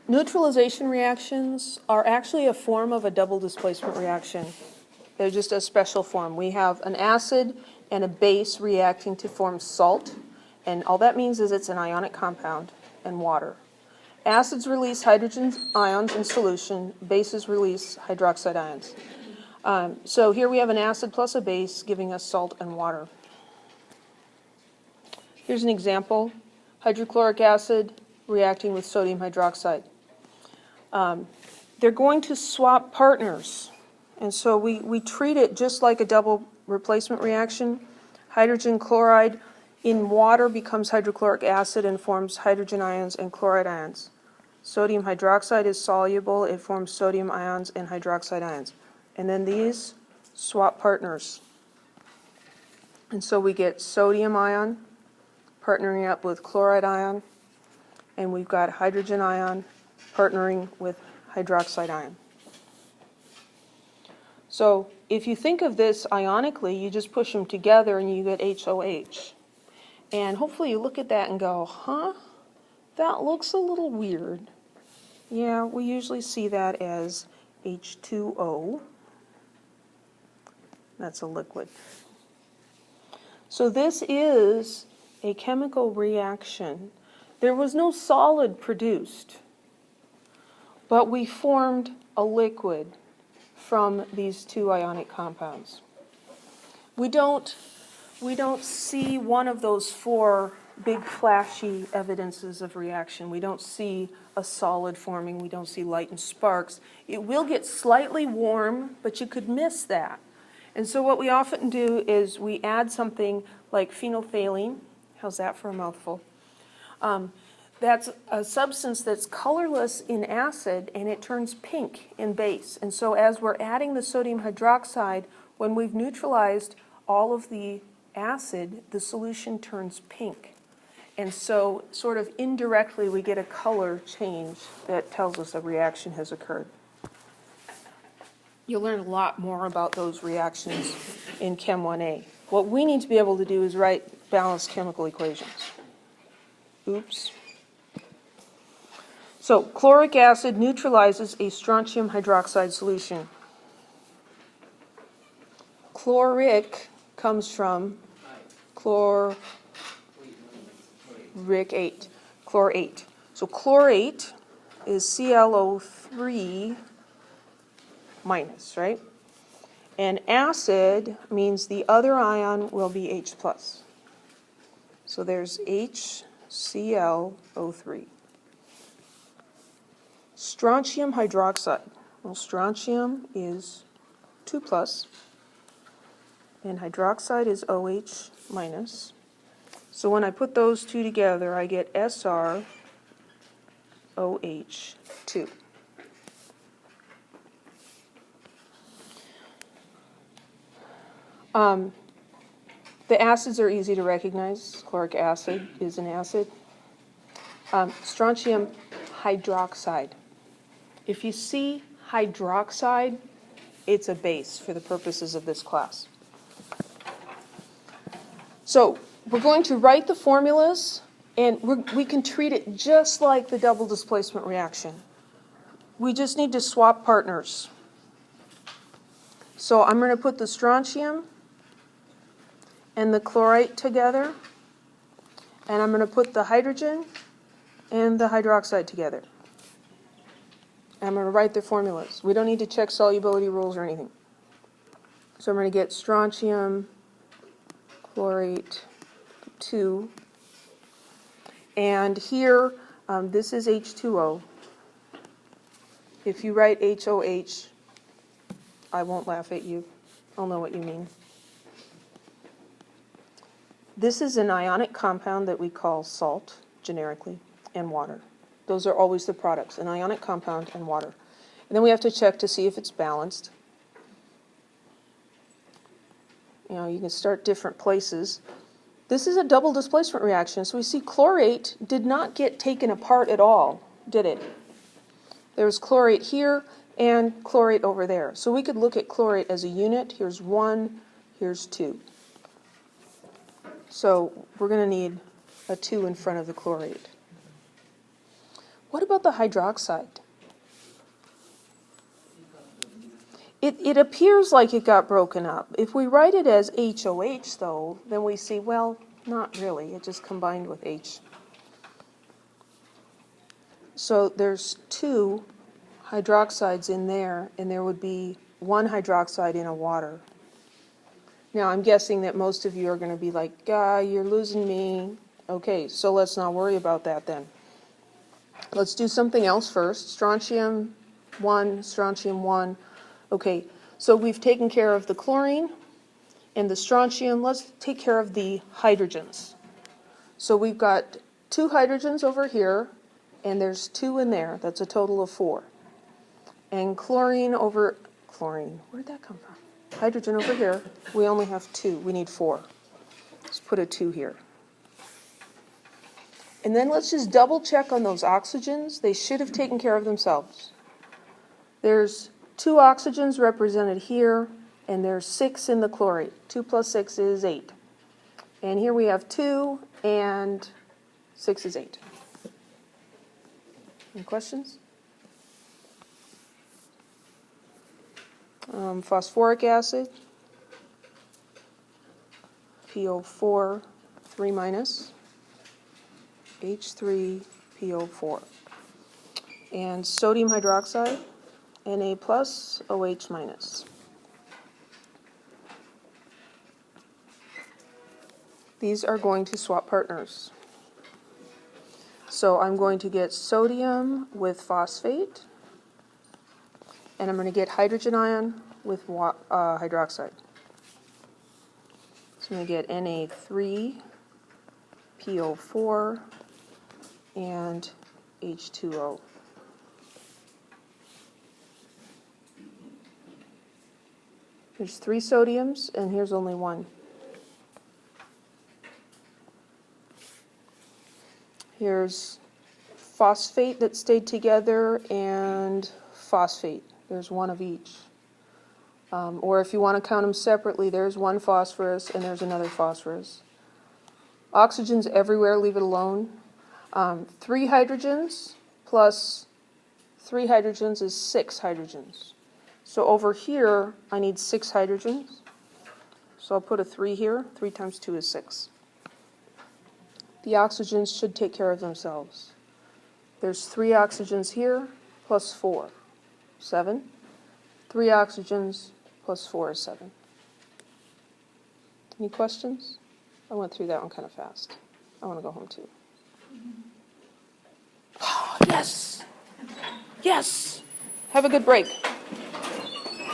Neutralization reactions are actually a form of a double displacement reaction. They're just a special form. We have an acid and a base reacting to form salt, and all that means is it's an ionic compound and water. Acids release hydrogen ions in solution, bases release hydroxide ions. So here we have an acid plus a base giving us salt and water. Here's an example. Hydrochloric acid reacting with sodium hydroxide. They're going to swap partners. And so we treat it just like a double replacement reaction. Hydrogen chloride in water becomes hydrochloric acid and forms hydrogen ions and chloride ions. Sodium hydroxide is soluble. It forms sodium ions and hydroxide ions. And then these swap partners. And so we get sodium ion partnering up with chloride ion. And we've got hydrogen ion partnering with hydroxide ion. So if you think of this ionically, you just push them together and you get HOH. And hopefully you look at that and go, huh? That looks a little weird. Yeah, we usually see that as H2O. That's a liquid. So this is a chemical reaction. There was no solid produced, but we formed a liquid from these two ionic compounds. We don't see one of those four big flashy evidences of reaction. We don't see a solid forming. We don't see light and sparks. It will get slightly warm, but you could miss that. And so what we often do is we add something like phenolphthalein. How's that for a mouthful? That's a substance that's colorless in acid, and it turns pink in base. And so as we're adding the sodium hydroxide, when we've neutralized all of the acid, the solution turns pink. And so sort of indirectly we get a color change that tells us a reaction has occurred. You'll learn a lot more about those reactions in Chem 1A. What we need to be able to do is write balanced chemical equations. Oops. So chloric acid neutralizes a strontium hydroxide solution. Chloric comes from chlorate. Chlorate. So chlorate is ClO3 minus, right? And acid means the other ion will be H plus. So there's HClO3. Strontium hydroxide. Well, strontium is 2 plus, and hydroxide is OH minus. So when I put those two together, I get SrOH2. The acids are easy to recognize. Chloric acid is an acid. Strontium hydroxide. If you see hydroxide, it's a base for the purposes of this class. So we're going to write the formulas, and we can treat it just like the double displacement reaction. We just need to swap partners. So I'm going to put the strontium and the chlorite together, and I'm going to put the hydrogen and the hydroxide together. I'm going to write the formulas. We don't need to check solubility rules or anything. So I'm going to get strontium, chlorate, 2. And here, this is H2O. If you write HOH, I won't laugh at you. I'll know what you mean. This is an ionic compound that we call salt, generically, and water. Those are always the products, an ionic compound and water. And then we have to check to see if it's balanced. You know, you can start different places. This is a double displacement reaction, so we see chlorate did not get taken apart at all, did it? There was chlorate here and chlorate over there. So we could look at chlorate as a unit. Here's 1, here's 2. So we're going to need a 2 in front of the chlorate. What about the hydroxide? It appears like it got broken up. If we write it as HOH, though, then we see, well, not really. It just combined with H. So there's 2 hydroxides in there, and there would be 1 hydroxide in a water. Now, I'm guessing that most of you are going to be like, you're losing me. Okay, so let's not worry about that then. Let's do something else first. Strontium 1, strontium 1. Okay, so we've taken care of the chlorine and the strontium. Let's take care of the hydrogens. So we've got 2 hydrogens over here, and there's 2 in there. That's a total of 4. And chlorine, where'd that come from? Hydrogen over here, we only have 2. We need 4. Let's put a 2 here. And then let's just double check on those oxygens. They should have taken care of themselves. There's 2 oxygens represented here, and there's 6 in the chlorate. 2 plus 6 is 8. And here we have 2, and 6 is 8. Any questions? Phosphoric acid, PO4, 3 minus, H3, PO4. And sodium hydroxide, Na plus, OH minus. These are going to swap partners. So I'm going to get sodium with phosphate, and I'm going to get hydrogen ion with hydroxide. So I'm going to get Na3, PO4, and H2O. There's 3 sodiums, and here's only 1. Here's phosphate that stayed together and phosphate. There's 1 of each. Or if you want to count them separately, there's 1 phosphorus and there's another phosphorus. Oxygens everywhere, leave it alone. 3 hydrogens plus 3 hydrogens is 6 hydrogens. So over here, I need 6 hydrogens. So I'll put a 3 here. 3 times 2 is 6. The oxygens should take care of themselves. There's 3 oxygens here plus 4, 7. 3 oxygens plus 4 is 7. Any questions? I went through that one kind of fast. I want to go home too. Yes! Yes! Have a good break.